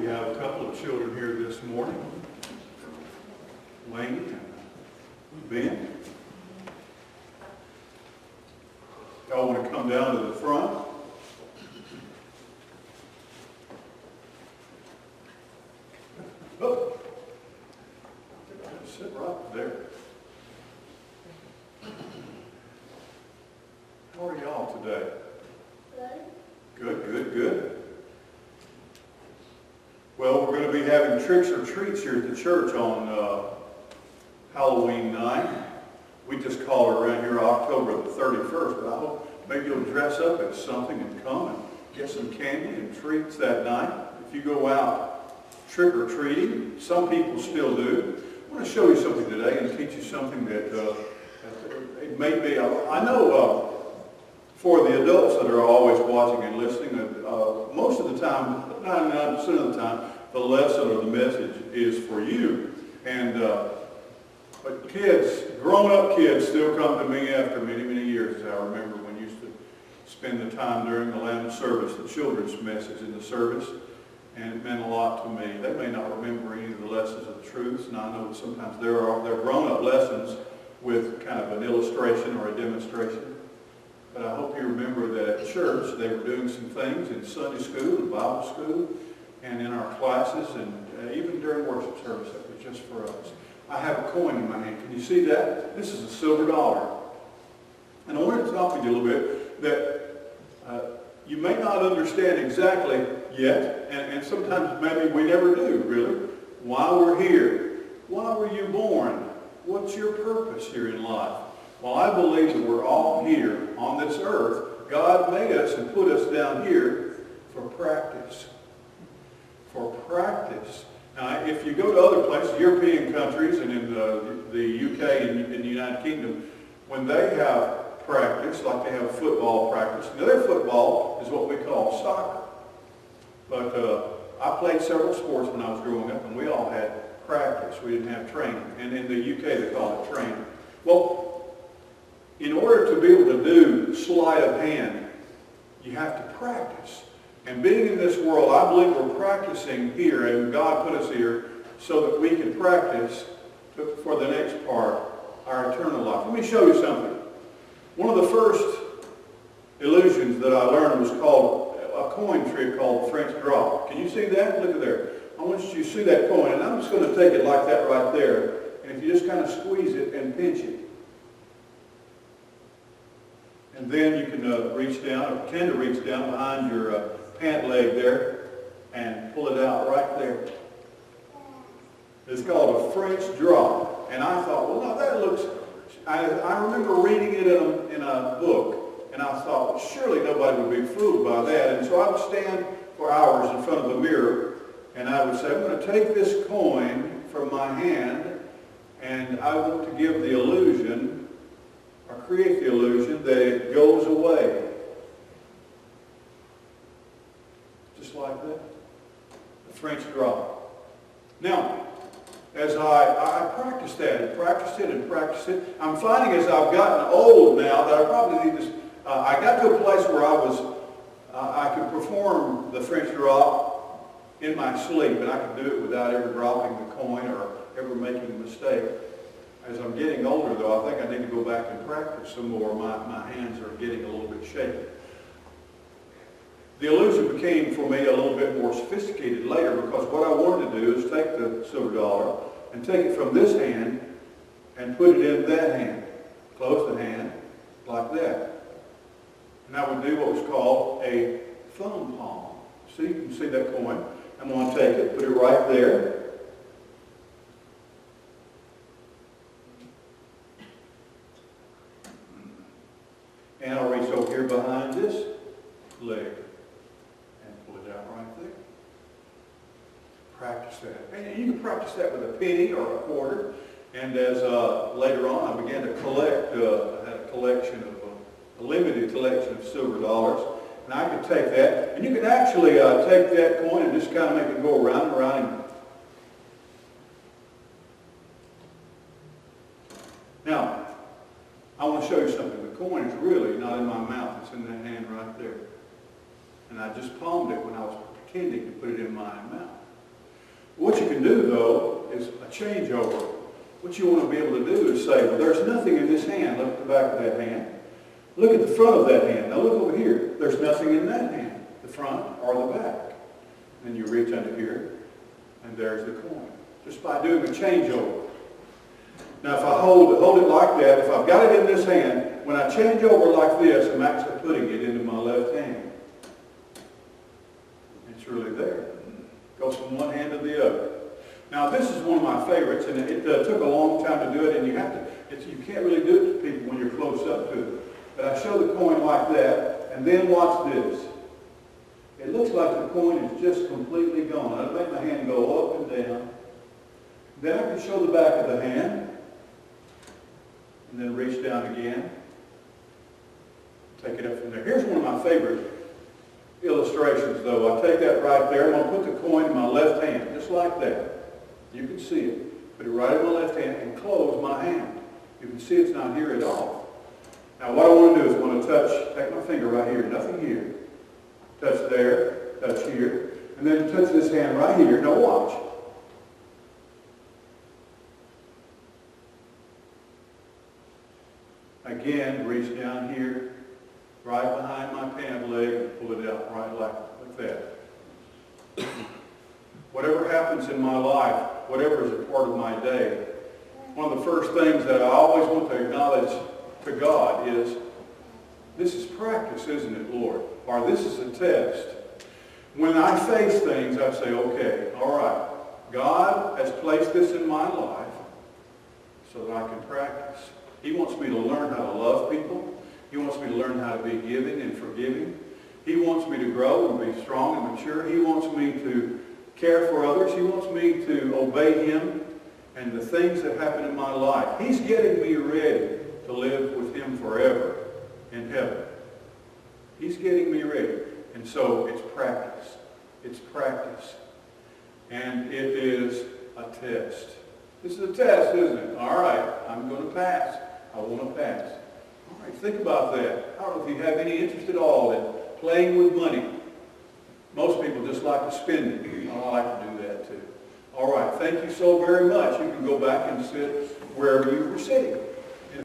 We have a couple of children here this morning, Bain and Bain. Y'all want to come down to the front? Oh, sit right there. How are y'all today? Good, good, good. Well, we're going to be having tricks or treats here at the church on Halloween night. We just call it around here October the 31st, but I hope maybe you'll dress up as something and come and get some candy and treats that night. If you go out trick-or-treating, some people still do. I want to show you something today and teach you something that it may be, I know for the adults that are always watching and listening, most of the time, 99% of the time, the lesson or the message is for you. And but kids, grown-up kids still come to me after many, many years. I remember when we used to spend the time during the Lamb service, the children's message in the service, and it meant a lot to me. They may not remember any of the lessons of the truths, and I know that sometimes there are grown-up lessons with kind of an illustration or a demonstration. But I hope you remember that at church they were doing some things in Sunday school and Bible school and in our classes and even during worship service that was just for us. I have a coin in my hand. Can you see that? This is a silver dollar. And I wanted to talk with you a little bit that you may not understand exactly yet, and sometimes maybe we never do, really, why we're here. Why were you born? What's your purpose here in life? Well, I believe that we're all here on this earth. God made us and put us down here for practice. For practice. Now, if you go to other places, European countries and in the UK and in the United Kingdom, when they have practice, like they have football practice, now their football is what we call soccer. But I played several sports when I was growing up, and we all had practice. We didn't have training. And in the UK, they call it training. Well, in order to be able to do sleight of hand, you have to practice. And being in this world, I believe we're practicing here, and God put us here so that we can practice for the next part, our eternal life. Let me show you something. One of the first illusions that I learned was called a coin trick called French drop. Can you see that? Look at there. I want you to see that coin, and I'm just going to take it like that right there. And if you just kind of squeeze it and pinch it. And then you can reach down, or pretend to reach down behind your pant leg there and pull it out right there. It's called a French drop. And I thought, well, now that looks, I remember reading it in a book, and I thought, well, surely nobody would be fooled by that. And so I would stand for hours in front of the mirror, and I would say, I'm going to take this coin from my hand, and I want to give the illusion, or create the illusion, that it goes away. Just like that. The French drop. Now, as I practiced that and practiced it and practiced it, I'm finding as I've gotten old now that I probably need this. I got to a place where I could perform the French drop in my sleep, and I could do it without ever dropping the coin or ever making a mistake. As I'm getting older, though, I think I need to go back and practice some more. My hands are getting a little bit shaky. The illusion became, for me, a little bit more sophisticated later, because what I wanted to do is take the silver dollar and take it from this hand and put it in that hand. Close the hand like that. And I would do what was called a thumb palm. See, you can see that coin. I'm going to take it, put it right there. And I'll reach over here behind this leg and pull it out right there. Practice that. And you can practice that with a penny or a quarter. And as later on I began to collect, I had a collection of, a limited collection of silver dollars. And I could take that. And you can actually take that coin and just kind of make it go around and around. Now, I want to show you something. The coin is really not in my mouth. It's in that hand right there. And I just palmed it when I was pretending to put it in my mouth. What you can do, though, is a changeover. What you want to be able to do is say, well, there's nothing in this hand. Look at the back of that hand. Look at the front of that hand. Now look over here. There's nothing in that hand, the front or the back. Then you reach under here, and there's the coin. Just by doing a changeover. Now if I hold it like that, if I've got it in this hand, when I change over like this, I'm actually putting it into my left hand. It's really there. Goes from one hand to the other. Now this is one of my favorites, and it took a long time to do it, and you can't really do it to people when you're close up to it. But I show the coin like that, and then watch this. It looks like the coin is just completely gone. I make my hand go up and down. Then I can show the back of the hand, and then reach down again. Take it up from there. Here's one of my favorite illustrations, though. I take that right there. I'm going to put the coin in my left hand, just like that. You can see it. Put it right in my left hand and close my hand. You can see it's not here at all. Now what I want to do is I want to take my finger right here, nothing here. Touch there, touch here, and then touch this hand right here. Now watch. Again, reach down here, right behind my pant leg, and pull it out right like that. Whatever happens in my life, whatever is a part of my day, one of the first things that I always want to acknowledge to God is, this is practice, isn't it, Lord? Or this is a test. When I face things, I say, okay, all right, God has placed this in my life so that I can practice. He wants me to learn how to love people. He wants me to learn how to be giving and forgiving. He wants me to grow and be strong and mature. He wants me to care for others. He wants me to obey Him and the things that happen in my life. He's getting me ready to live with Him forever in heaven. He's getting me ready. And so it's practice. It's practice. And it is a test. This is a test, isn't it? All right, I'm going to pass. I want to pass. All right, think about that. I don't know if you have any interest at all in playing with money. Most people just like to spend it. I like to do that too. All right, thank you so very much. You can go back and sit wherever you were sitting.